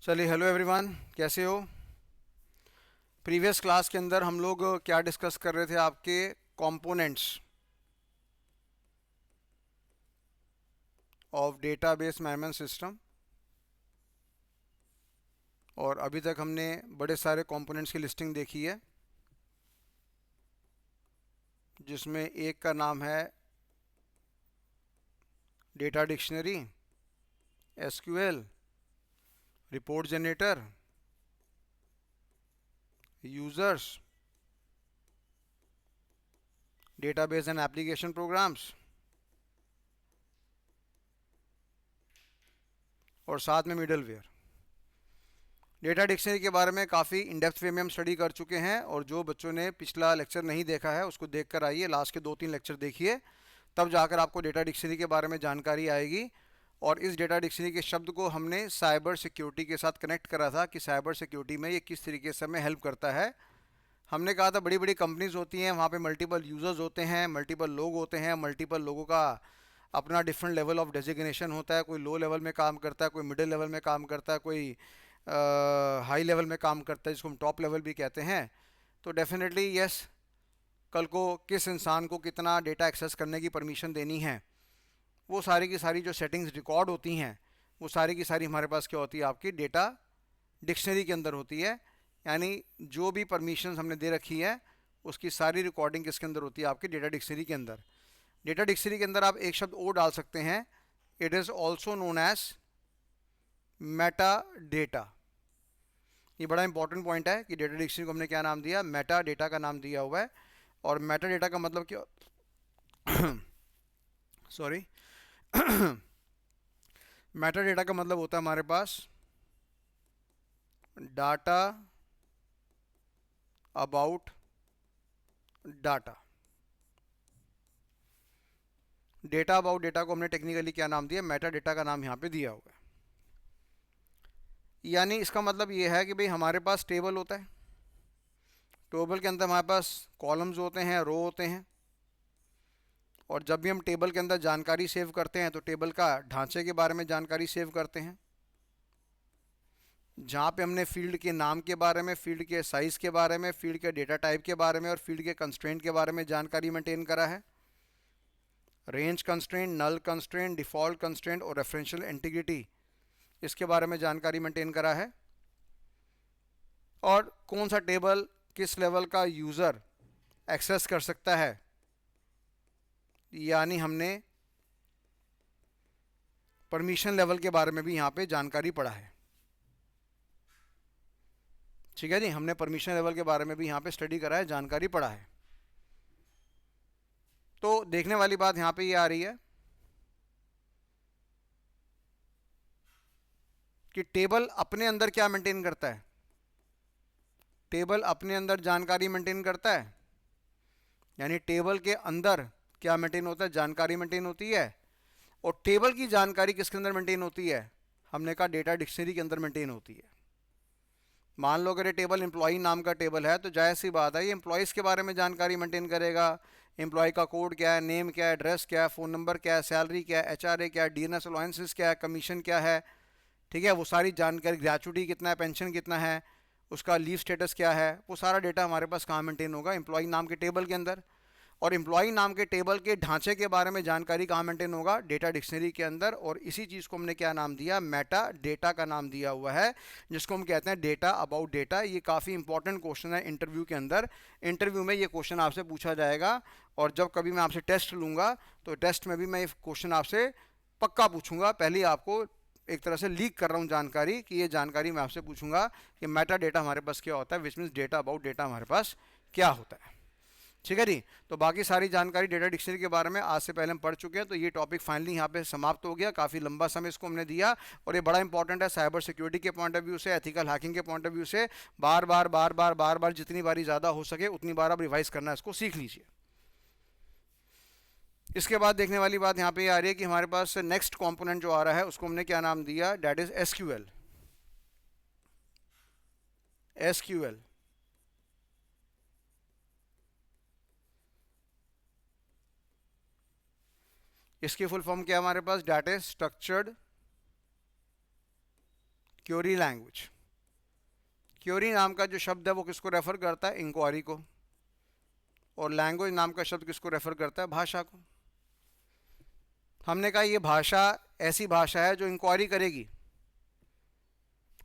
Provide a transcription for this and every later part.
चलिए, hello everyone, कैसे हो। प्रीवियस क्लास के अंदर हम लोग क्या डिस्कस कर रहे थे, आपके components of database management system. और अभी तक हमने बड़े सारे कंपोनेंट्स की लिस्टिंग देखी है, जिसमें एक का नाम है data dictionary, SQL, report generator, users, database and application programs, और साथ में मिडलवेयर। डेटा डिक्शनरी के बारे में काफ़ी इन डेप्थ वे में हम स्टडी कर चुके हैं, और जो बच्चों ने पिछला लेक्चर नहीं देखा है उसको देख कर आइए, लास्ट के 2-3 लेक्चर देखिए, तब जाकर आपको डेटा डिक्शनरी के बारे में जानकारी आएगी। और इस डेटा डिक्शनरी के शब्द को हमने साइबर सिक्योरिटी के साथ कनेक्ट करा था कि साइबर सिक्योरिटी में ये किस तरीके से हमें हेल्प करता है। हमने कहा था बड़ी बड़ी कंपनीज होती हैं, वहाँ पे मल्टीपल यूज़र्स होते हैं, मल्टीपल लोग होते हैं, मल्टीपल लोगों का अपना डिफरेंट लेवल ऑफ डेजिग्नेशन होता है। कोई लो लेवल में काम करता है, कोई मिडिल लेवल में काम करता है, कोई हाई लेवल में काम करता है, जिसको हम टॉप लेवल भी कहते हैं। तो डेफिनेटली यस, कल को किस इंसान को कितना डेटा एक्सेस करने की परमिशन देनी है, वो सारी की सारी जो सेटिंग्स रिकॉर्ड होती हैं, वो सारी की सारी हमारे पास क्या होती है, आपकी डेटा डिक्शनरी के अंदर होती है। यानी जो भी परमिशन हमने दे रखी है उसकी सारी रिकॉर्डिंग किसके अंदर होती है, आपकी डेटा डिक्शनरी के अंदर। डेटा डिक्शनरी के अंदर आप एक शब्द और डाल सकते हैं, it is also known as meta data. ये बड़ा इंपॉर्टेंट पॉइंट है कि डेटा डिक्शनरी को हमने क्या नाम दिया, मेटा डेटा का नाम दिया हुआ है। और मेटा डेटा का मतलब क्या सॉरी मेटा डेटा का मतलब होता है हमारे पास data about data. Data about data को हमने टेक्निकली क्या नाम दिया, मेटा डेटा का नाम यहाँ पे दिया हुआ है। यानी इसका मतलब ये है कि भाई हमारे पास टेबल होता है, टेबल के अंदर हमारे पास कॉलम्स होते हैं, रो होते हैं। और जब भी हम टेबल के अंदर जानकारी सेव करते हैं तो टेबल का ढांचे के बारे में जानकारी सेव करते हैं, जहाँ पे हमने फील्ड के नाम के बारे में, फील्ड के साइज़ के बारे में, फील्ड के डेटा टाइप के बारे में और फील्ड के कंस्ट्रेंट के बारे में जानकारी मेंटेन करा है। रेंज कंस्ट्रेंट, नल कंस्ट्रेंट, डिफ़ॉल्ट कंस्ट्रेंट और रेफरेंशियल इंटीग्रिटी, इसके बारे में जानकारी मेंटेन करा है। और कौन सा टेबल किस लेवल का यूज़र एक्सेस कर सकता है, यानी हमने परमिशन लेवल के बारे में भी यहाँ पे जानकारी पढ़ा है। ठीक है जी, हमने परमिशन लेवल के बारे में भी यहाँ पे स्टडी करा है, जानकारी पढ़ा है। तो देखने वाली बात यहाँ पे ये आ रही है कि टेबल अपने अंदर क्या मेंटेन करता है। टेबल अपने अंदर जानकारी मेंटेन करता है, यानी टेबल के अंदर क्या मेंटेन होता है, जानकारी मेंटेन होती है। और टेबल की जानकारी किसके अंदर मेंटेन होती है, हमने कहा डेटा डिक्शनरी के अंदर मेंटेन होती है। मान लो अगर ये टेबल एम्प्लॉई नाम का टेबल है, तो जाहिर सी बात है ये एम्प्लॉयज़ के बारे में जानकारी मेंटेन करेगा। एम्प्लॉय का कोड क्या है, नेम क्या है, एड्रेस क्या है, फ़ोन नंबर क्या है, सैलरी क्या है, एचआरए क्या है, डीएनएस अलाउंसेस क्या है, कमीशन क्या है, ठीक है, वो सारी जानकारी, ग्रेचुटी कितना है, पेंशन कितना है, उसका लीव स्टेटस क्या है, वो सारा डेटा हमारे पास कहाँ मेंटेन होगा, एम्प्लॉई नाम के टेबल के अंदर। और एम्प्लॉई नाम के टेबल के ढांचे के बारे में जानकारी कहाँ मेंटेन होगा, डेटा डिक्शनरी के अंदर। और इसी चीज़ को हमने क्या नाम दिया, मेटा डेटा का नाम दिया हुआ है, जिसको हम कहते हैं डेटा अबाउट डेटा। ये काफ़ी इंपॉर्टेंट क्वेश्चन है इंटरव्यू के अंदर। इंटरव्यू में ये क्वेश्चन आपसे पूछा जाएगा, और जब कभी मैं आपसे टेस्ट लूँगा तो टेस्ट में भी मैं ये क्वेश्चन आपसे पक्का पूछूंगा। पहले आपको एक तरह से लीक कर रहा हूँ जानकारी, कि ये जानकारी मैं आपसे पूछूंगा कि मेटा डेटा हमारे पास क्या होता है, which means data about data हमारे पास क्या होता है। ठीक है जी, तो बाकी सारी जानकारी डेटा डिक्शनरी के बारे में आज से पहले हम पढ़ चुके हैं, तो ये टॉपिक फाइनली यहाँ पे समाप्त हो गया। काफ़ी लंबा समय इसको हमने दिया, और ये बड़ा इंपॉर्टेंट है साइबर सिक्योरिटी के पॉइंट ऑफ व्यू से, एथिकल हैकिंग के पॉइंट ऑफ व्यू से। बार बार बार बार बार बार जितनी बारी ज़्यादा हो सके उतनी बार आप रिवाइज करना, इसको सीख लीजिए। इसके बाद देखने वाली बात यहाँ पे आ रही है कि हमारे पास नेक्स्ट कंपोनेंट जो आ रहा है उसको हमने क्या नाम दिया, डेट इज एसक्यूएल। एसक्यूएल इसकी फुल फॉर्म क्या है हमारे पास, data structured query language. Query नाम का जो शब्द है वो किसको रेफर करता है? इंक्वायरी को। और लैंग्वेज नाम का शब्द किसको रेफर करता है? भाषा को। हमने कहा ये भाषा ऐसी भाषा है जो इंक्वायरी करेगी,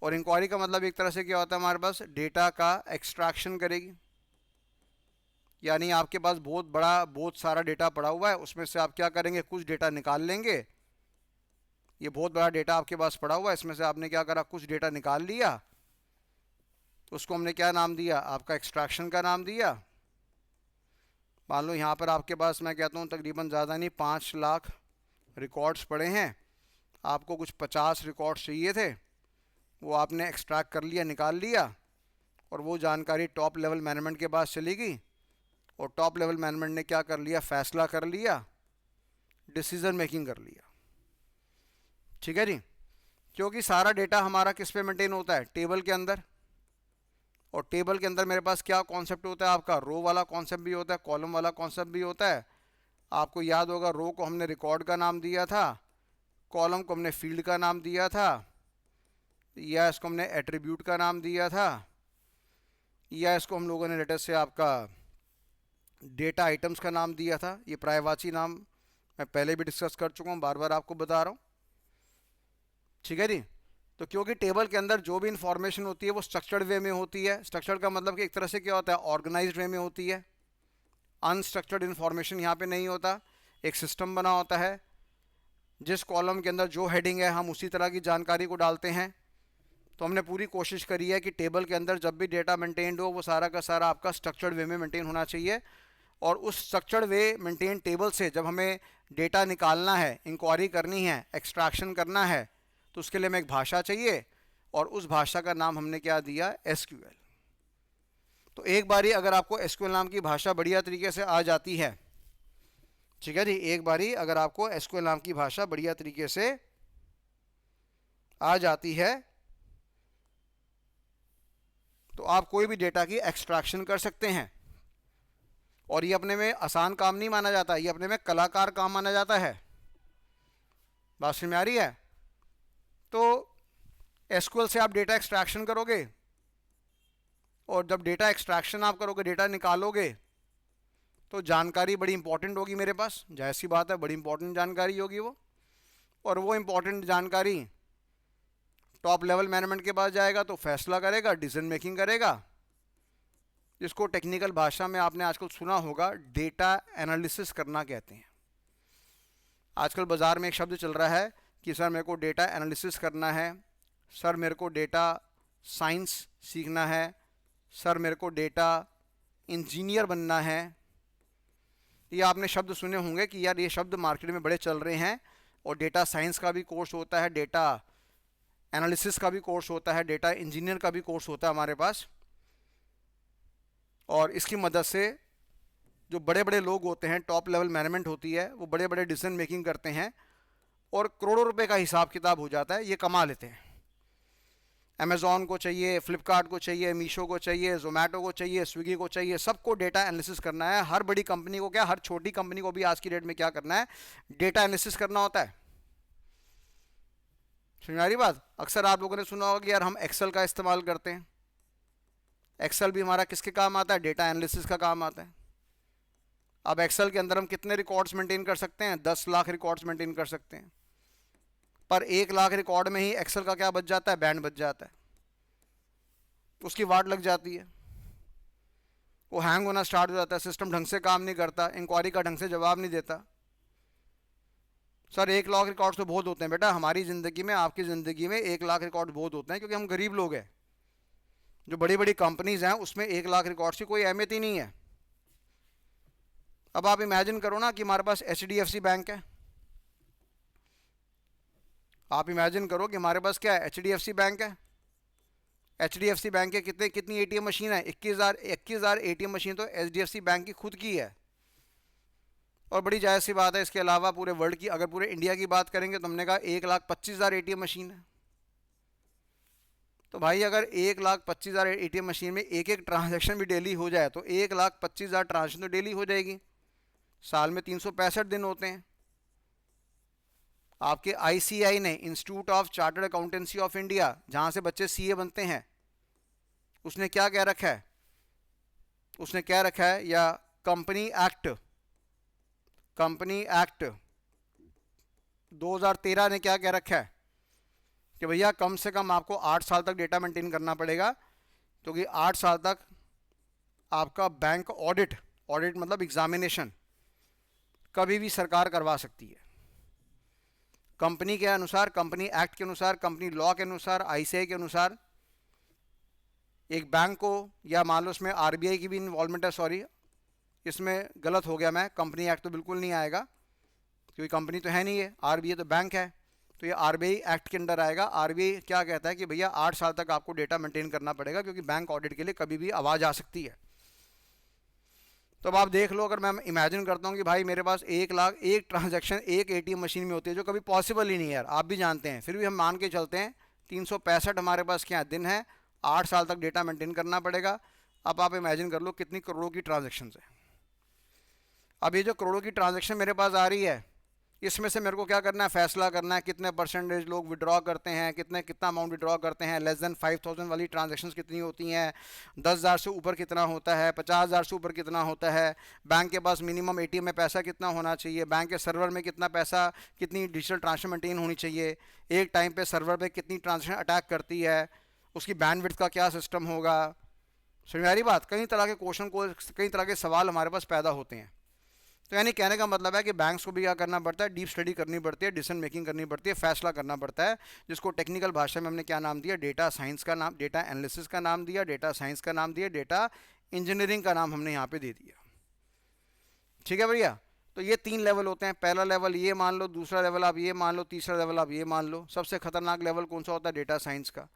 और इंक्वायरी का मतलब एक तरह से क्या होता है हमारे पास? डेटा का एक्सट्रैक्शन करेगी। यानी आपके पास बहुत सारा डेटा पड़ा हुआ है, उसमें से आप क्या करेंगे? कुछ डेटा निकाल लेंगे। ये बहुत बड़ा डेटा आपके पास पड़ा हुआ है, इसमें से आपने क्या करा? कुछ डेटा निकाल लिया। उसको हमने क्या नाम दिया? आपका एक्सट्रैक्शन का नाम दिया। मान लो यहाँ पर आपके पास, मैं कहता हूँ तकरीबन ज़्यादा नहीं, 5 लाख रिकॉर्ड्स पड़े हैं। आपको कुछ 50 रिकॉर्ड्स चाहिए थे, वो आपने एक्सट्रैक्ट कर लिया, निकाल लिया, और वो जानकारी टॉप लेवल मैनेजमेंट के पास चली गई, और टॉप लेवल मैनेजमेंट ने क्या कर लिया? फैसला कर लिया, डिसीजन मेकिंग कर लिया। ठीक है जी। क्योंकि सारा डेटा हमारा किस पे मेंटेन होता है? टेबल के अंदर। और टेबल के अंदर मेरे पास क्या कॉन्सेप्ट होता है? आपका रो वाला कॉन्सेप्ट भी होता है, कॉलम वाला कॉन्सेप्ट भी होता है। आपको याद होगा, रो को हमने रिकॉर्ड का नाम दिया था, कॉलम को हमने फील्ड का नाम दिया था, या इसको हमने एट्रीब्यूट का नाम दिया था, या इसको हम लोगों ने लेटेस्ट से आपका डेटा आइटम्स का नाम दिया था। ये पर्यायवाची नाम मैं पहले भी डिस्कस कर चुका हूँ, बार बार आपको बता रहा हूँ। ठीक है जी। तो क्योंकि टेबल के अंदर जो भी इंफॉर्मेशन होती है वो स्ट्रक्चर्ड वे में होती है। स्ट्रक्चर्ड का मतलब कि एक तरह से क्या होता है? ऑर्गेनाइज्ड वे में होती है। अनस्ट्रक्चर्ड इंफॉर्मेशन यहाँ पे नहीं होता। एक सिस्टम बना होता है, जिस कॉलम के अंदर जो हेडिंग है हम उसी तरह की जानकारी को डालते हैं। तो हमने पूरी कोशिश करी है कि टेबल के अंदर जब भी डेटा मेंटेन्ड हो वो सारा का सारा आपका स्ट्रक्चर्ड वे में मेंटेन होना चाहिए। और उस स्ट्रक्चर्ड वे मेंटेन टेबल से जब हमें डेटा निकालना है, इंक्वायरी करनी है, एक्सट्रैक्शन करना है, तो उसके लिए हमें एक भाषा चाहिए, और उस भाषा का नाम हमने क्या दिया? एसक्यूएल। तो एक बारी अगर आपको एसक्यूएल नाम की भाषा बढ़िया तरीके से आ जाती है, ठीक है जी, एक बारी अगर आपको एसक्यूएल नाम की भाषा बढ़िया तरीके से आ जाती है, तो आप कोई भी डेटा की एक्सट्रैक्शन कर सकते हैं। और ये अपने में आसान काम नहीं माना जाता, ये अपने में कलाकार काम माना जाता है। बात समझ में आ रही है? तो एसक्यूएल से आप डेटा एक्सट्रैक्शन करोगे, और जब डेटा एक्सट्रैक्शन आप करोगे, डेटा निकालोगे, तो जानकारी बड़ी इंपॉर्टेंट होगी मेरे पास। जाहिर सी बात है, बड़ी इंपॉर्टेंट जानकारी होगी वो। और वो इंपॉर्टेंट जानकारी टॉप लेवल मैनेजमेंट के पास जाएगा, तो फैसला करेगा, डिसीजन मेकिंग करेगा, जिसको टेक्निकल भाषा में आपने आजकल सुना होगा डेटा एनालिसिस करना कहते हैं। आजकल बाज़ार में एक शब्द चल रहा है कि सर मेरे को डेटा एनालिसिस करना है, सर मेरे को डेटा साइंस सीखना है, सर मेरे को डेटा इंजीनियर बनना है। ये आपने शब्द सुने होंगे कि यार ये शब्द मार्केट में बड़े चल रहे हैं। और डेटा साइंस का भी कोर्स होता है, डेटा एनालिसिस का भी कोर्स होता है, डेटा इंजीनियर का भी कोर्स होता है हमारे पास। और इसकी मदद से जो बड़े बड़े लोग होते हैं, टॉप लेवल मैनेजमेंट होती है, वो बड़े बड़े डिसीजन मेकिंग करते हैं, और करोड़ों रुपए का हिसाब किताब हो जाता है, ये कमा लेते हैं। अमेज़ॉन को चाहिए, फ्लिपकार्ट को चाहिए, मीशो को चाहिए, जोमेटो को चाहिए, स्विगी को चाहिए, सबको डेटा एनालिसिस करना है। हर बड़ी कंपनी को क्या, हर छोटी कंपनी को भी आज की डेट में क्या करना है? डेटा एनालिसिस करना होता है। समझ में आ रही बात? अक्सर आप लोगों ने सुना होगा कि यार हम एक्सेल का इस्तेमाल करते हैं। एक्सेल भी हमारा किसके काम आता है? डेटा एनालिसिस का काम आता है। अब एक्सेल के अंदर हम कितने रिकॉर्ड्स मेंटेन कर सकते हैं? 10 लाख रिकॉर्ड्स मेंटेन कर सकते हैं। पर 1 लाख रिकॉर्ड में ही एक्सेल का क्या बच जाता है? बैंड बच जाता है, उसकी वाट लग जाती है, वो हैंग होना स्टार्ट हो जाता है, सिस्टम ढंग से काम नहीं करता, इंक्वायरी का ढंग से जवाब नहीं देता। सर 1 लाख रिकॉर्ड्स तो बहुत होते हैं बेटा, हमारी ज़िंदगी में, आपकी ज़िंदगी में 1 लाख रिकॉर्ड बहुत होते हैं, क्योंकि हम गरीब लोग हैं। जो बड़ी बड़ी कंपनीज हैं उसमें 1 लाख रिकॉर्ड्स की कोई अहमियत ही नहीं है। अब आप इमेजिन करो ना कि हमारे पास HDFC बैंक है। आप इमेजिन करो कि हमारे पास क्या है? HDFC बैंक है। HDFC बैंक के कितनी ATM मशीन है? 21,000 ATM मशीन तो HDFC बैंक की खुद की है। और बड़ी जायज़ सी बात है, इसके अलावा पूरे वर्ल्ड की, अगर पूरे इंडिया की बात करेंगे तो हमने कहा 1,25,000 ATM मशीन है। तो भाई अगर 1,25,000 ATM मशीन में एक एक ट्रांजैक्शन भी डेली हो जाए तो 1,25,000 ट्रांजैक्शन तो डेली हो जाएगी। साल में 365 दिन होते हैं। आपके ICAI ने, institute of chartered accountancy of India, जहां से बच्चे CA बनते हैं, उसने क्या कह रखा है, उसने क्या रखा है, या कंपनी एक्ट 2013 ने क्या कह रखा है कि भैया कम से कम आपको 8 साल तक डेटा मेंटेन करना पड़ेगा, क्योंकि 8 साल तक आपका बैंक ऑडिट मतलब एग्जामिनेशन कभी भी सरकार करवा सकती है। कंपनी के अनुसार, कंपनी एक्ट के अनुसार, कंपनी लॉ के अनुसार, ICAI के अनुसार एक बैंक को, या मान लो इसमें RBI की भी इन्वॉल्वमेंट है, सॉरी इसमें गलत हो गया मैं, कंपनी एक्ट तो बिल्कुल नहीं आएगा क्योंकि कंपनी तो है नहीं है, RBI तो बैंक है, तो ये RBI एक्ट के अंदर आएगा। RBI क्या कहता है कि भैया 8 साल तक आपको डेटा मेंटेन करना पड़ेगा, क्योंकि बैंक ऑडिट के लिए कभी भी आवाज़ आ सकती है। तो अब आप देख लो, अगर मैं इमेजिन करता हूँ कि भाई मेरे पास 1 लाख एक ट्रांजैक्शन एक ATM मशीन में होती है, जो कभी पॉसिबल ही नहीं है यार, आप भी जानते हैं, फिर भी हम मान के चलते हैं 365 हमारे पास क्या दिन है, 8 साल तक डेटा मेंटेन करना पड़ेगा। अब आप इमेजिन कर लो कितनी करोड़ों की ट्रांजेक्शन है। अब ये जो करोड़ों की ट्रांजेक्शन मेरे पास आ रही है, इसमें से मेरे को क्या करना है, फैसला करना है कितने परसेंटेज लोग विड्रॉ करते हैं, कितना अमाउंट विड्रॉ करते हैं, लेस देन 5,000 वाली ट्रांजैक्शंस कितनी होती हैं, 10,000 से ऊपर कितना होता है, 50,000 से ऊपर कितना होता है, बैंक के पास मिनिमम ATM में पैसा कितना होना चाहिए, बैंक के सर्वर में कितना पैसा, कितनी डिजिटल ट्रांसफर मेंटेन होनी चाहिए, एक टाइम पे सर्वर पे कितनी ट्रांजैक्शन अटैक करती है, उसकी बैंडविड्थ का क्या सिस्टम होगा। समझ आ रही बात? कई तरह के क्वेश्चन को, कई तरह के सवाल हमारे पास पैदा होते हैं। तो यानी कहने का मतलब है कि बैंक्स को भी क्या करना पड़ता है, डीप स्टडी करनी पड़ती है, डिसीजन मेकिंग करनी पड़ती है, फैसला करना पड़ता है, जिसको टेक्निकल भाषा में हमने क्या नाम दिया, डेटा साइंस का नाम, डेटा एनालिसिस का नाम दिया, डेटा साइंस का नाम दिया, डेटा इंजीनियरिंग का नाम हमने यहाँ पे दे दिया। ठीक है भैया? तो ये 3 लेवल होते हैं। पहला लेवल ये मान लो, दूसरा लेवल आप ये मान लो, तीसरा लेवल आप ये मान लो। सबसे खतरनाक लेवल कौन सा होता है? डेटा साइंस का।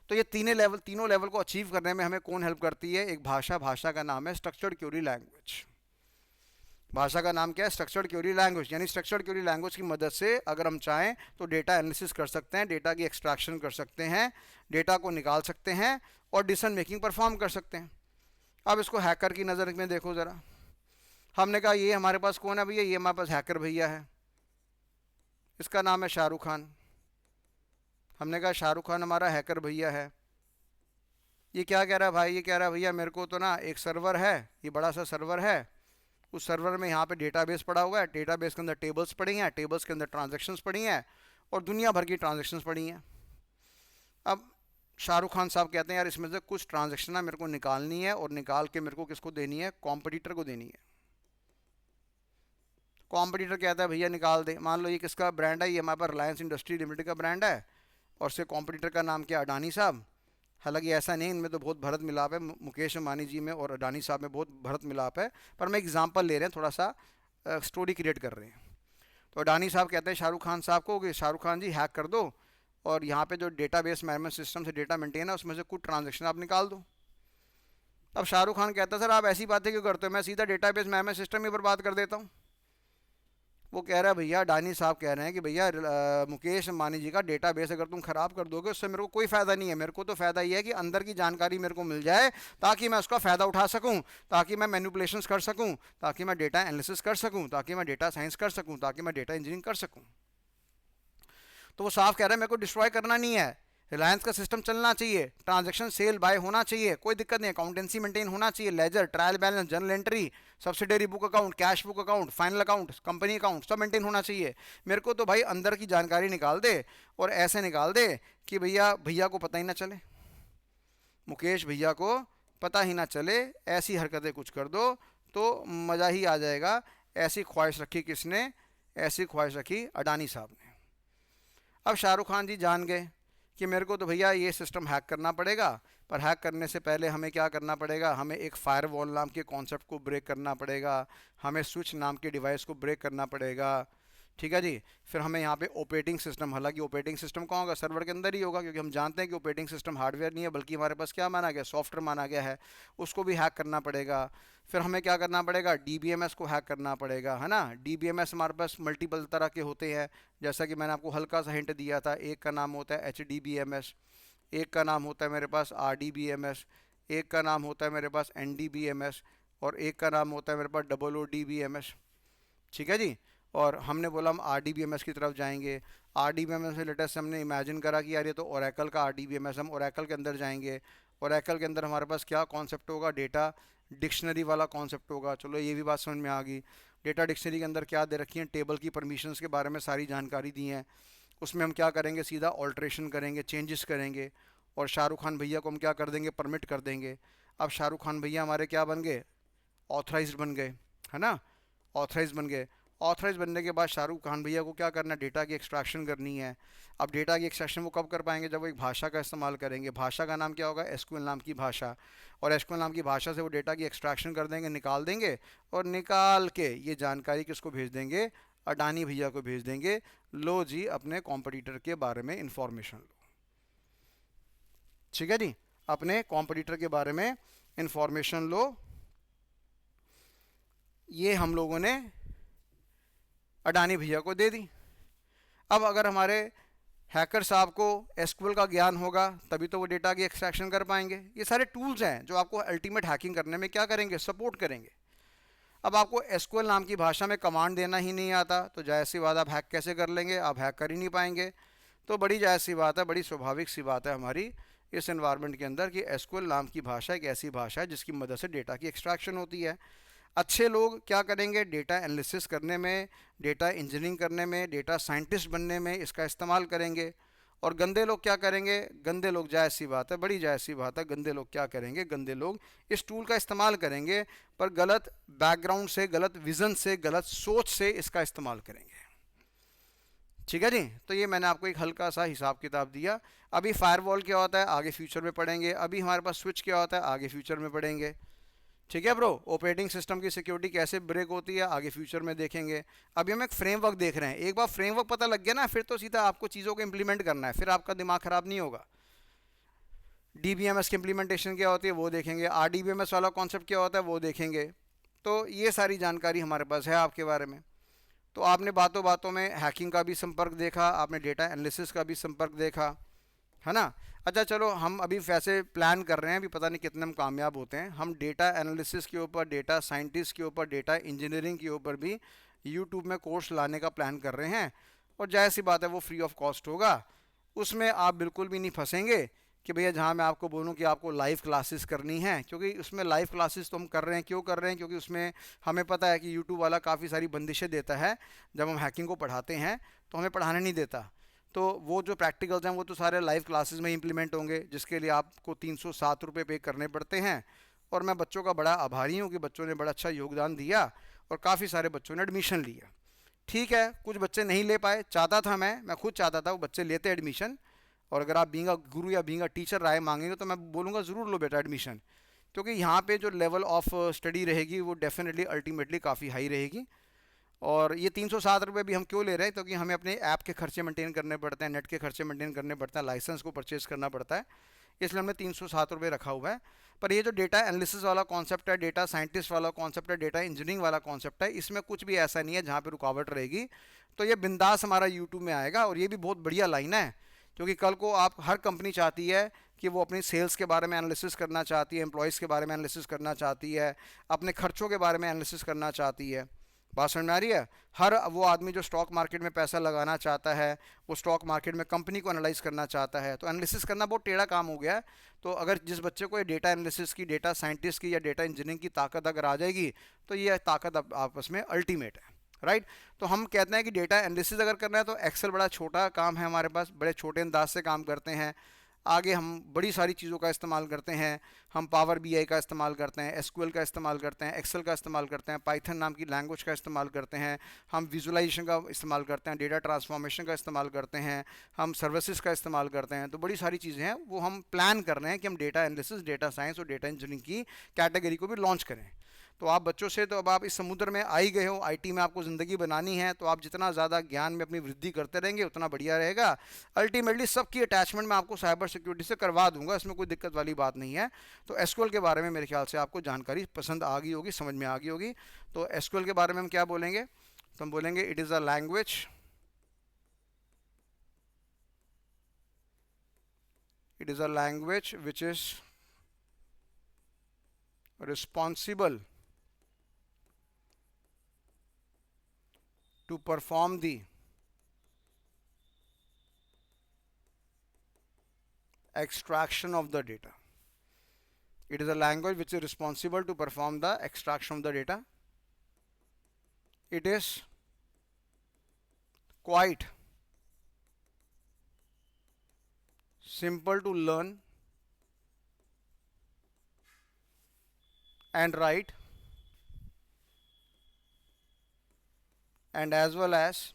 तो ये तीनों लेवल को अचीव करने में हमें कौन हेल्प करती है? एक भाषा का नाम है स्ट्रक्चर्ड क्वेरी लैंग्वेज। भाषा का नाम क्या है? Structured query language. यानी स्ट्रक्चर्ड क्वेरी लैंग्वेज की मदद से अगर हम चाहें तो डेटा एनालिसिस कर सकते हैं, डेटा की एक्सट्रैक्शन कर सकते हैं, डेटा को निकाल सकते हैं और डिसीजन मेकिंग परफॉर्म कर सकते हैं। अब इसको हैकर की नज़र में देखो ज़रा। हमने कहा ये हमारे पास कौन है भैया? ये हमारे पास हैकर भैया है, इसका नाम है शाहरुख खान। हमने कहा शाहरुख खान हमारा हैकर भैया है। ये क्या कह रहा है भाई? ये कह रहा है भैया मेरे को तो ना एक सर्वर है, ये बड़ा सा सर्वर है, उस सर्वर में यहाँ पे डेटाबेस पड़ा हुआ है, डेटाबेस के अंदर टेबल्स पड़ी हैं, टेबल्स के अंदर ट्रांजैक्शंस पड़ी हैं और दुनिया भर की ट्रांजैक्शंस पड़ी हैं। अब शाहरुख खान साहब कहते हैं यार इसमें से कुछ ट्रांजैक्शन ना मेरे को निकालनी है, और निकाल के मेरे को किसको देनी है? कॉम्पिटिटर को देनी है। कॉम्पिटिटर कहता है भैया निकाल दे। मान लो ये किसका ब्रांड है? ये हमारे पास रिलायंस इंडस्ट्री लिमिटेड का ब्रांड है, और उसके कॉम्पिटिटर का नाम क्या? अडानी साहब। हालांकि ऐसा नहीं, इनमें तो बहुत भरत मिलाप है, मुकेश अंबानी जी में और अडानी साहब में बहुत भरत मिलाप है, पर मैं एग्जांपल ले रहे हैं, थोड़ा सा स्टोरी क्रिएट कर रहे हैं। तो अडानी साहब कहते हैं शाहरुख खान साहब को कि शाहरुख खान जी हैक कर दो और यहाँ पे जो डेटाबेस मैनेजमेंट सिस्टम से डेटा मेंटेन है उसमें से कुछ ट्रांजेक्शन आप निकाल दो। अब शाहरुख खान कहता है सर आप ऐसी बातें क्यों करते हो, मैं सीधा डेटाबेस मैनेजमेंट सिस्टम ही बर्बाद कर देता हूँ। वो कह रहा है भैया, अडानी साहब कह रहे हैं कि भैया मुकेश अंबानी जी का डेटाबेस अगर तुम ख़राब कर दोगे उससे मेरे को कोई फ़ायदा नहीं है। मेरे को तो फ़ायदा ये है कि अंदर की जानकारी मेरे को मिल जाए ताकि मैं उसका फ़ायदा उठा सकूं, ताकि मैं मैनिपुलेशंस कर सकूं, ताकि मैं डेटा एनालिसिस कर सकूं, ताकि मैं डेटा साइंस कर सकूं, ताकि मैं डेटा इंजीनियरिंग कर सकूं। तो वो साफ कह रहा है मेरे को डिस्ट्रॉय करना नहीं है, रिलायंस का सिस्टम चलना चाहिए, ट्रांजैक्शन सेल बाय होना चाहिए, कोई दिक्कत नहीं, अकाउंटेंसी मेंटेन होना चाहिए, ledger, trial balance, journal entry, subsidiary book account, cash book account, final account, company account सब मेंटेन होना चाहिए। मेरे को तो भाई अंदर की जानकारी निकाल दे, और ऐसे निकाल दे कि भैया को पता ही ना चले, मुकेश भैया को पता ही ना चले, ऐसी हरकतें कुछ कर दो तो मज़ा ही आ जाएगा। ऐसी ख्वाहिश रखी किसने? ऐसी ख्वाहिश रखी अडानी साहब ने। अब शाहरुख खान जी जान गए कि मेरे को तो भैया ये सिस्टम हैक करना पड़ेगा, पर हैक करने से पहले हमें क्या करना पड़ेगा? हमें एक फायरवॉल नाम के कॉन्सेप्ट को ब्रेक करना पड़ेगा, हमें स्विच नाम के डिवाइस को ब्रेक करना पड़ेगा। ठीक है जी। फिर हमें यहाँ पे ऑपरेटिंग सिस्टम, हालांकि ऑपरेटिंग सिस्टम कहाँ होगा? सर्वर के अंदर ही होगा, क्योंकि हम जानते हैं कि ऑपरेटिंग सिस्टम हार्डवेयर नहीं है बल्कि हमारे पास क्या माना गया? सॉफ्टवेयर माना गया है। उसको भी हैक करना पड़ेगा। फिर हमें क्या करना पड़ेगा? DBMS को हैक करना पड़ेगा, है ना। DBMS हमारे पास मल्टीपल तरह के होते हैं, जैसा कि मैंने आपको हल्का सा हिंट दिया था। एक का नाम होता है HDBMS, एक का नाम होता है मेरे पास RDBMS, एक का नाम होता है मेरे पास NDBMS, और एक का नाम होता है मेरे पास OODBMS। ठीक है जी। और हमने बोला हम RDBMS की तरफ जाएंगे। RDBMS में लेटेस्ट हमने इमेजिन करा कि यार ये तो ओरेकल का RDBMS, हम ओरेकल के अंदर जाएंगे। ओरेकल के अंदर हमारे पास क्या कॉन्सेप्ट होगा, डेटा डिक्शनरी वाला कॉन्सेप्ट होगा। चलो ये भी बात समझ में आ गई। डेटा डिक्शनरी के अंदर क्या दे रखी है, टेबल की परमिशंस के बारे में सारी जानकारी दी है। उसमें हम क्या करेंगे, सीधा ऑल्ट्रेशन करेंगे, चेंजेस करेंगे, और शाहरुख खान भैया को हम क्या कर देंगे, परमिट कर देंगे। अब शाहरुख खान भैया हमारे क्या बन गए, ऑथराइज्ड बन गए, है ना, ऑथराइज बन गए। ऑथराइज बनने के बाद शाहरुख खान भैया को क्या करना है, डेटा की एक्सट्रैक्शन करनी है। अब डेटा की एक्सट्रैक्शन वो कब कर पाएंगे, जब वो एक भाषा का इस्तेमाल करेंगे। भाषा का नाम क्या होगा, एसक्यूएल नाम की भाषा। और एसक्यूएल नाम की भाषा से वो डेटा की एक्सट्रैक्शन कर देंगे, निकाल देंगे, और निकाल के ये जानकारी किसको भेज देंगे, अडानी भैया को भेज देंगे। लो जी, अपने कॉम्पिटिटर के बारे में इंफॉर्मेशन लो। ठीक है जी, अपने कॉम्पिटिटर के बारे में इंफॉर्मेशन लो। ये हम लोगों ने अडानी भैया को दे दी। अब अगर हमारे हैकर साहब को एसक्यूएल का ज्ञान होगा तभी तो वो डेटा की एक्सट्रैक्शन कर पाएंगे। ये सारे टूल्स हैं जो आपको अल्टीमेट हैकिंग करने में क्या करेंगे, सपोर्ट करेंगे। अब आपको एसक्यूएल नाम की भाषा में कमांड देना ही नहीं आता तो जाहिर सी बात आप हैक कैसे कर लेंगे, आप हैक कर ही नहीं पाएंगे। तो बड़ी जायज़ सी बात है, बड़ी स्वाभाविक सी बात है हमारी इस एनवायरनमेंट के अंदर कि एसक्यूएल नाम की भाषा एक ऐसी भाषा है जिसकी मदद से डेटा की एक्सट्रैक्शन होती है। अच्छे लोग क्या करेंगे, डेटा एनालिसिस करने में, डेटा इंजीनियरिंग करने में, डेटा साइंटिस्ट बनने में इसका इस्तेमाल करेंगे। और गंदे लोग क्या करेंगे, गंदे लोग जायज़ सी बात है, बड़ी जायज़ सी बात है, गंदे लोग क्या करेंगे, गंदे लोग इस टूल का इस्तेमाल करेंगे पर गलत बैकग्राउंड से, गलत विज़न से, गलत सोच से इसका इस्तेमाल करेंगे। ठीक है जी, तो ये मैंने आपको एक हल्का सा हिसाब किताब दिया। अभी फायरवॉल क्या होता है आगे फ्यूचर में पढ़ेंगे, अभी हमारे पास स्विच क्या होता है आगे फ्यूचर में पढ़ेंगे। ठीक है ब्रो, ऑपरेटिंग सिस्टम की सिक्योरिटी कैसे ब्रेक होती है आगे फ्यूचर में देखेंगे। अभी हम एक फ्रेमवर्क देख रहे हैं, एक बार फ्रेमवर्क पता लग गया ना फिर तो सीधा आपको चीज़ों को इंप्लीमेंट करना है, फिर आपका दिमाग खराब नहीं होगा। DBMS की इंप्लीमेंटेशन क्या होती है वो देखेंगे, RDBMS वाला कॉन्सेप्ट क्या होता है वो देखेंगे। तो ये सारी जानकारी हमारे पास है आपके बारे में। तो आपने बातों बातों में हैकिंग का भी संपर्क देखा, आपने डेटा एनालिसिस का भी संपर्क देखा, है ना। अच्छा चलो, हम अभी वैसे प्लान कर रहे हैं, अभी पता नहीं कितने हम कामयाब होते हैं। हम डेटा एनालिसिस के ऊपर, डेटा साइंटिस्ट के ऊपर, डेटा इंजीनियरिंग के ऊपर भी यूट्यूब में कोर्स लाने का प्लान कर रहे हैं। और जाहिर सी बात है वो फ्री ऑफ कॉस्ट होगा। उसमें आप बिल्कुल भी नहीं फंसेंगे कि भैया जहाँ मैं आपको बोलूँ कि आपको लाइव क्लासेस करनी है, क्योंकि उसमें लाइव क्लासेस तो हम कर रहे हैं, क्यों कर रहे हैं, क्योंकि उसमें हमें पता है कि यूट्यूब वाला काफ़ी सारी बंदिशें देता है। जब हम हैकिंग को पढ़ाते हैं तो हमें पढ़ाने नहीं देता। तो वो जो प्रैक्टिकल्स हैं वो तो सारे लाइव क्लासेस में इंप्लीमेंट होंगे, जिसके लिए आपको 307 रुपये पे करने पड़ते हैं। और मैं बच्चों का बड़ा आभारी हूँ कि बच्चों ने बड़ा अच्छा योगदान दिया और काफ़ी सारे बच्चों ने एडमिशन लिया। ठीक है, कुछ बच्चे नहीं ले पाए, चाहता था मैं खुद चाहता था वो बच्चे लेते एडमिशन। और अगर आप बीइंग अ गुरु या बीइंग अ टीचर राय मांगेंगे तो मैं बोलूँगा ज़रूर लो बेटा एडमिशन, क्योंकि यहाँ पे जो लेवल ऑफ स्टडी रहेगी वो डेफिनेटली अल्टीमेटली काफ़ी हाई रहेगी। और ये 307 रुपये भी हम क्यों ले रहे हैं, क्योंकि हमें अपने ऐप के खर्चे मेंटेन करने पड़ते हैं, नेट के खर्चे मेंटेन करने पड़ते हैं, लाइसेंस को परचेज करना पड़ता है, इसलिए हमने 307 रुपये रखा हुआ है। पर ये जो डेटा एनालिसिस वाला कॉन्सेप्ट है, डेटा साइंटिस्ट वाला कॉन्सेप्ट है, डेटा इंजीनियरिंग वाला कॉन्सेप्ट है, इसमें कुछ भी ऐसा नहीं है जहाँ पे रुकावट रहेगी। तो ये बिंदास हमारा यूट्यूब में आएगा। और ये भी बहुत बढ़िया लाइन है, क्योंकि कल को आप, हर कंपनी चाहती है कि वो अपनी सेल्स के बारे में एनालिसिस करना चाहती है, एम्प्लॉयज़ के बारे में एनालिसिस करना चाहती है, अपने खर्चों के बारे में एनालिसिस करना चाहती है। बात समझ में आ रही है। हर वो आदमी जो स्टॉक मार्केट में पैसा लगाना चाहता है, वो स्टॉक मार्केट में कंपनी को एनालाइज करना चाहता है, तो एनालिसिस करना बहुत टेढ़ा काम हो गया है। तो अगर जिस बच्चे को ये डेटा एनालिसिस की, डेटा साइंटिस्ट की या डेटा इंजीनियरिंग की ताकत अगर आ जाएगी तो ये ताकत आपस में अल्टीमेट है, राइट। तो हम कहते हैं कि डेटा एनालिसिस अगर करना है तो एक्सेल बड़ा छोटा काम है हमारे पास, बड़े छोटे अंदाज से काम करते हैं। आगे हम बड़ी सारी चीज़ों का इस्तेमाल करते हैं, हम पावर बीआई का इस्तेमाल करते हैं, एसक्यूएल का इस्तेमाल करते हैं, एक्सेल का इस्तेमाल करते हैं, पाइथन नाम की लैंग्वेज का इस्तेमाल करते हैं, हम विजुअलाइजेशन का इस्तेमाल करते हैं, डेटा ट्रांसफॉर्मेशन का इस्तेमाल करते हैं, हम सर्विसेज का इस्तेमाल करते हैं। तो बड़ी सारी चीज़ें हैं, वो हम प्लान कर रहे हैं कि हम डेटा एनालिसिस, डेटा साइंस और डेटा इंजीनियरिंग की कैटेगरी को भी लॉन्च करें। तो आप बच्चों से, तो अब आप इस समुद्र में आ ही गए हो, आईटी में आपको ज़िंदगी बनानी है, तो आप जितना ज़्यादा ज्ञान में अपनी वृद्धि करते रहेंगे उतना बढ़िया रहेगा। अल्टीमेटली सबकी अटैचमेंट मैं आपको साइबर सिक्योरिटी से करवा दूंगा, इसमें कोई दिक्कत वाली बात नहीं है। तो एसक्यूएल के बारे में मेरे ख्याल से आपको जानकारी पसंद आ गई होगी, समझ में आ गई होगी। तो एसक्यूएल के बारे में हम क्या बोलेंगे, तो हम बोलेंगे it is a language, it is a language which is responsible to perform the extraction of the data. It is a language which is responsible to perform the extraction of the data. It is quite simple to learn and write, and as well as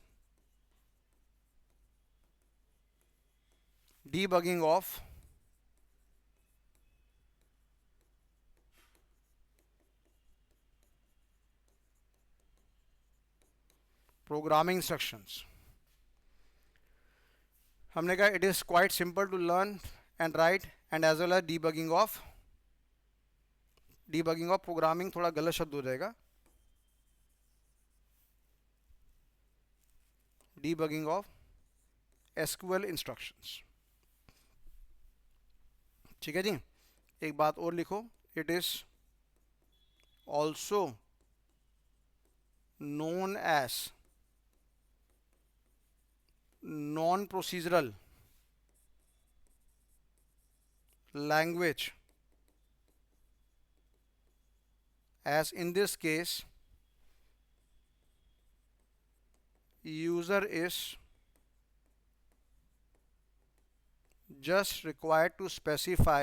debugging of programming instructions. हमने कहा it is quite simple to learn and write and as well as debugging of programming, थोड़ा गलत शब्द हो जाएगा, debugging of SQL instructions. ठीक है जी. एक बात और लिखो, it is also known as non-procedural language, as in this case user is just required to specify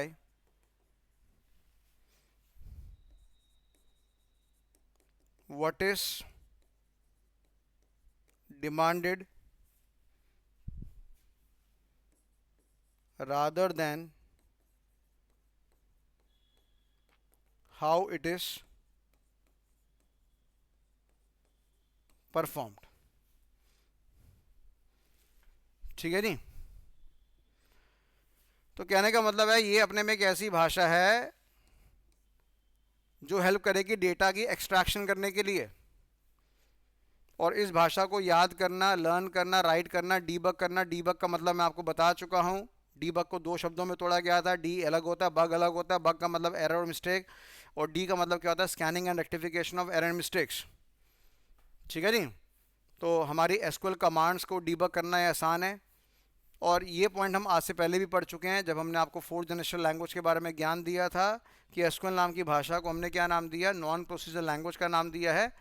what is demanded rather than how it is performed. ठीक है जी. तो कहने का मतलब है ये अपने में एक ऐसी भाषा है जो हेल्प करेगी डेटा की एक्सट्रैक्शन करने के लिए, और इस भाषा को याद करना, लर्न करना, राइट करना, डीबग करना. डीबग का मतलब मैं आपको बता चुका हूँ. डीबग को दो शब्दों में तोड़ा गया था. डी अलग होता है, बग अलग होता है. बग का मतलब एरर और मिस्टेक, और डी का मतलब क्या होता है, scanning and rectification of error and mistakes. ठीक है जी. तो हमारी एसक्यूएल कमांड्स को डीबग करना आसान है, और ये पॉइंट हम आज से पहले भी पढ़ चुके हैं जब हमने आपको फोर्थ जनरेशन लैंग्वेज के बारे में ज्ञान दिया था कि एसक्यूएल नाम की भाषा को हमने क्या नाम दिया, नॉन प्रोसीजर लैंग्वेज का नाम दिया है,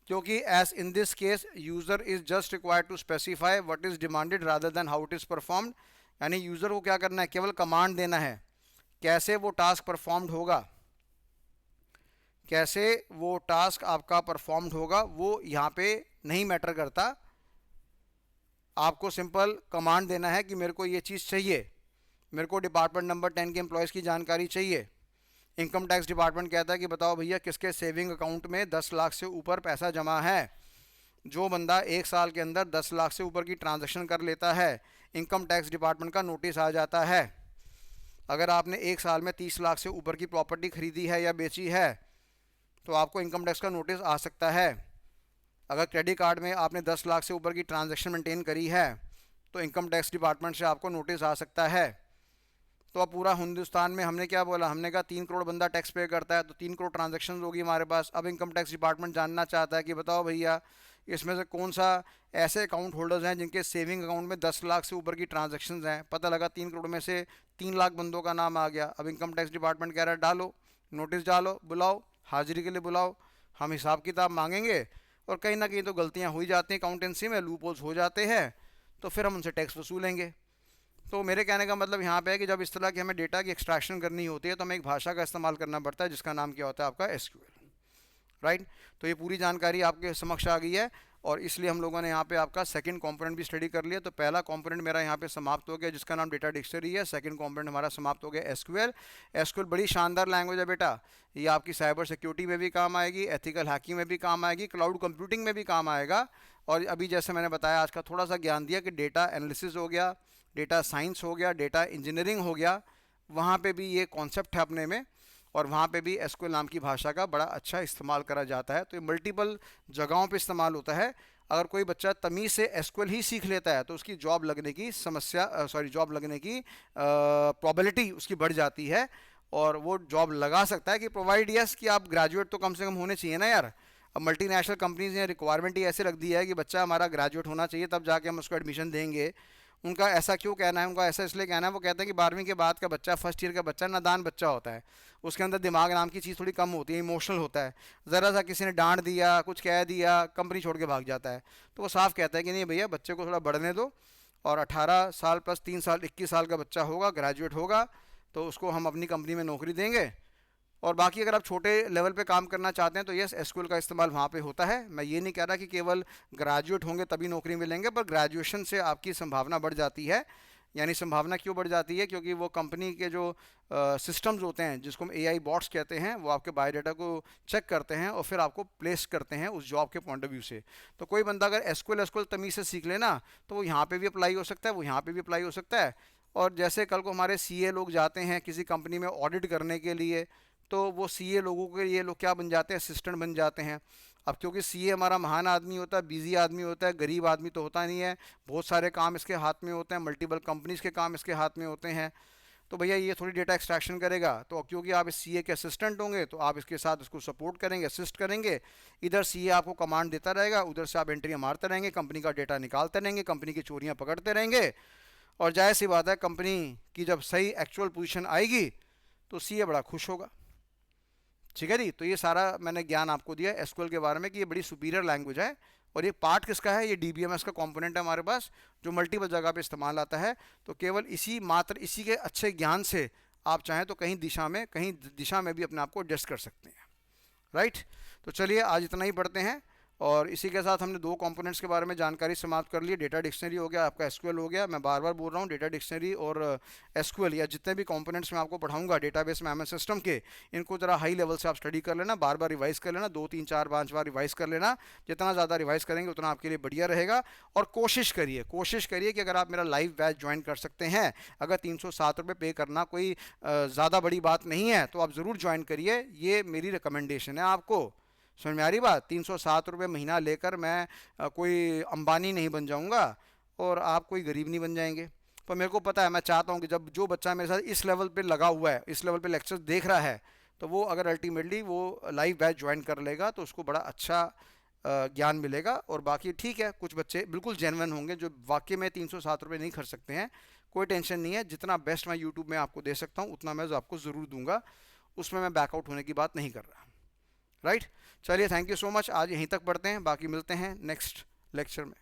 क्योंकि as in this case user is just required to specify what is demanded rather than how it is performed. यानी यूज़र को क्या करना है, केवल कमांड देना है. कैसे वो टास्क परफॉर्म्ड होगा, कैसे वो टास्क आपका परफॉर्म्ड होगा, वो यहाँ पे नहीं मैटर करता. आपको सिंपल कमांड देना है कि मेरे को ये चीज़ चाहिए, मेरे को डिपार्टमेंट नंबर 10 के एम्प्लॉयज़ की जानकारी चाहिए. इनकम टैक्स डिपार्टमेंट कहता है कि बताओ भैया किसके सेविंग अकाउंट में 10 लाख से ऊपर पैसा जमा है. जो बंदा एक साल के अंदर 10 लाख से ऊपर की ट्रांजैक्शन कर लेता है, इनकम टैक्स डिपार्टमेंट का नोटिस आ जाता है. अगर आपने एक साल में 30 लाख से ऊपर की प्रॉपर्टी खरीदी है या बेची है तो आपको इनकम टैक्स का नोटिस आ सकता है. अगर क्रेडिट कार्ड में आपने 10 लाख से ऊपर की ट्रांजैक्शन मेंटेन करी है तो इनकम टैक्स डिपार्टमेंट से आपको नोटिस आ सकता है. तो अब पूरा हिंदुस्तान में हमने क्या बोला, हमने कहा 3 करोड़ बंदा टैक्स पे करता है, तो 3 करोड़ ट्रांजैक्शन होगी हमारे पास. अब इनकम टैक्स डिपार्टमेंट जानना चाहता है कि बताओ भैया इसमें से कौन सा ऐसे अकाउंट होल्डर्स हैं जिनके सेविंग अकाउंट में 10 लाख से ऊपर की ट्रांजैक्शंस हैं. पता लगा 3 करोड़ में से 3 लाख बंदों का नाम आ गया. अब इनकम टैक्स डिपार्टमेंट कह रहा है डालो, नोटिस डालो, बुलाओ, हाजिरी के लिए बुलाओ, हम हिसाब किताब मांगेंगे. और कहीं ना कहीं तो गलतियाँ हो ही जाती हैं अकाउंटेंसी में, लूप होल्स हो जाते हैं, तो फिर हम उनसे टैक्स वसूलेंगे. तो मेरे कहने का मतलब यहाँ पे है कि जब इस तरह की हमें डेटा की एक्सट्रैक्शन करनी होती है तो हमें एक भाषा का इस्तेमाल करना पड़ता है जिसका नाम क्या होता है आपका एसक्यूएल. राइट. तो ये पूरी जानकारी आपके समक्ष आ गई है, और इसलिए हम लोगों ने यहाँ पे आपका सेकंड कंपोनेंट भी स्टडी कर लिया. तो पहला कंपोनेंट मेरा यहाँ पे समाप्त हो गया जिसका नाम डेटा डिक्शनरी है. सेकंड कंपोनेंट हमारा समाप्त हो गया एसक्यूएल. एसक्यूएल बड़ी शानदार लैंग्वेज है बेटा. ये आपकी साइबर सिक्योरिटी में भी काम आएगी, एथिकल हैकिंग में भी काम आएगी, क्लाउड कंप्यूटिंग में भी काम आएगा. और अभी जैसे मैंने बताया आज का थोड़ा सा ज्ञान दिया कि डेटा एनालिसिस हो गया, डेटा साइंस हो गया, डेटा इंजीनियरिंग हो गया, वहाँ पे भी ये कॉन्सेप्ट है अपने में, और वहाँ पे भी एसक्यूएल नाम की भाषा का बड़ा अच्छा इस्तेमाल करा जाता है. तो ये मल्टीपल जगहों पे इस्तेमाल होता है. अगर कोई बच्चा तमीज़ से एसक्यूएल ही सीख लेता है तो उसकी जॉब लगने की जॉब लगने की प्रोबेबिलिटी उसकी बढ़ जाती है, और वो जॉब लगा सकता है कि प्रोवाइड यस कि आप ग्रेजुएट तो कम से कम होने चाहिए ना यार. अब मल्टीनेशनल कंपनीज ने रिक्वायरमेंट ही ऐसे रख दी है कि बच्चा हमारा ग्रेजुएट होना चाहिए तब जाके हम उसको एडमिशन देंगे। उनका ऐसा क्यों कहना है? उनका ऐसा इसलिए कहना है, वो कहते हैं कि 12वीं के बाद का बच्चा, फर्स्ट ईयर का बच्चा नादान बच्चा होता है, उसके अंदर दिमाग नाम की चीज़ थोड़ी कम होती है, इमोशनल होता है, ज़रा सा किसी ने डांट दिया, कुछ कह दिया, कंपनी छोड़ के भाग जाता है। तो वो साफ कहता है कि नहीं भैया, बच्चे को थोड़ा बढ़ने दो, और 18 साल प्लस 3 साल 21 साल का बच्चा होगा, ग्रेजुएट होगा, तो उसको हम अपनी कंपनी में नौकरी देंगे। और बाकी अगर आप छोटे लेवल पे काम करना चाहते हैं तो यस, एसक्यूएल का इस्तेमाल वहाँ पे होता है। मैं ये नहीं कह रहा कि केवल ग्रेजुएट होंगे तभी नौकरी मिलेंगे, पर ग्रेजुएशन से आपकी संभावना बढ़ जाती है। यानी संभावना क्यों बढ़ जाती है? क्योंकि वो कंपनी के जो सिस्टम्स होते हैं, जिसको हम एआई बॉट्स कहते हैं, वो आपके बायोडाटा को चेक करते हैं और फिर आपको प्लेस करते हैं उस जॉब के पॉइंट ऑफ व्यू से। तो कोई बंदा अगर एसक्यूएल तमीज़ से सीख लेना, तो वो यहाँ पे भी अप्लाई हो सकता है, वो यहाँ पे भी अप्लाई हो सकता है। और जैसे कल को हमारे सीए लोग जाते हैं किसी कंपनी में ऑडिट करने के लिए, तो वो सीए लोगों के ये लोग क्या बन जाते हैं? असिस्टेंट बन जाते हैं। अब क्योंकि सीए हमारा महान आदमी होता है, बिजी आदमी होता है, गरीब आदमी तो होता नहीं है, बहुत सारे काम इसके हाथ में होते हैं, मल्टीपल कंपनीज के काम इसके हाथ में होते हैं। तो भैया ये थोड़ी डेटा एक्सट्रैक्शन करेगा, तो क्योंकि आप इस सीए के असिस्टेंट होंगे तो आप इसके साथ इसको सपोर्ट करेंगे, असिस्ट करेंगे। इधर सीए आपको कमांड देता रहेगा, उधर से आप एंट्रियाँ मारते रहेंगे, कंपनी का डेटा निकालते रहेंगे, कंपनी की चोरियाँ पकड़ते रहेंगे। और जाहिर सी बात है, कंपनी की जब सही एक्चुअल पोजीशन आएगी तो सीए बड़ा खुश होगा। ठीक है जी। तो ये सारा मैंने ज्ञान आपको दिया एसक्यूएल के बारे में कि ये बड़ी सुपीरियर लैंग्वेज है। और ये पार्ट किसका है? ये डीबीएमएस का कंपोनेंट है हमारे पास, जो मल्टीपल जगह पे इस्तेमाल आता है। तो केवल इसी के अच्छे ज्ञान से आप चाहें तो कहीं दिशा में भी अपने आप को एडजस्ट कर सकते हैं। राइट। तो चलिए आज इतना ही पढ़ते हैं। और इसी के साथ हमने दो कंपोनेंट्स के बारे में जानकारी समाप्त कर ली। डेटा डिक्शनरी हो गया, आपका एसक्यूएल हो गया। मैं बार बार बोल रहा हूँ, डेटा डिक्शनरी और एसक्यूएल या जितने भी कंपोनेंट्स मैं आपको पढ़ाऊंगा डेटाबेस में एमएस सिस्टम के, इनको ज़रा हाई लेवल से आप स्टडी कर लेना, बार बार रिवाइज कर लेना, 2 3 4 5 बार रिवाइज कर लेना। जितना ज़्यादा रिवाइज करेंगे उतना आपके लिए बढ़िया रहेगा। और कोशिश करिए कि अगर आप मेरा लाइव बैच ज्वाइन कर सकते हैं, अगर 307 रुपये पे करना कोई ज़्यादा बड़ी बात नहीं है, तो आप ज़रूर ज्वाइन करिए। ये मेरी रिकमेंडेशन है आपको। समझ में आ रही बात? 307 रुपये महीना लेकर मैं कोई अंबानी नहीं बन जाऊंगा और आप कोई गरीब नहीं बन जाएंगे। पर मेरे को पता है, मैं चाहता हूं कि जब जो बच्चा मेरे साथ इस लेवल पे लगा हुआ है, इस लेवल पे लेक्चर देख रहा है, तो वो अगर अल्टीमेटली वो लाइव बैच ज्वाइन कर लेगा तो उसको बड़ा अच्छा ज्ञान मिलेगा। और बाकी ठीक है, कुछ बच्चे बिल्कुल जेन्युइन होंगे जो वाकई में 307 रुपये नहीं खर्च सकते हैं। कोई टेंशन नहीं है, जितना बेस्ट मैं यूट्यूब में आपको दे सकता हूँ उतना मैं आपको ज़रूर दूंगा, उसमें मैं बैकआउट होने की बात नहीं कर रहा। राइट। चलिए, थैंक यू सो मच। आज यहीं तक पढ़ते हैं, बाकी मिलते हैं नेक्स्ट लेक्चर में।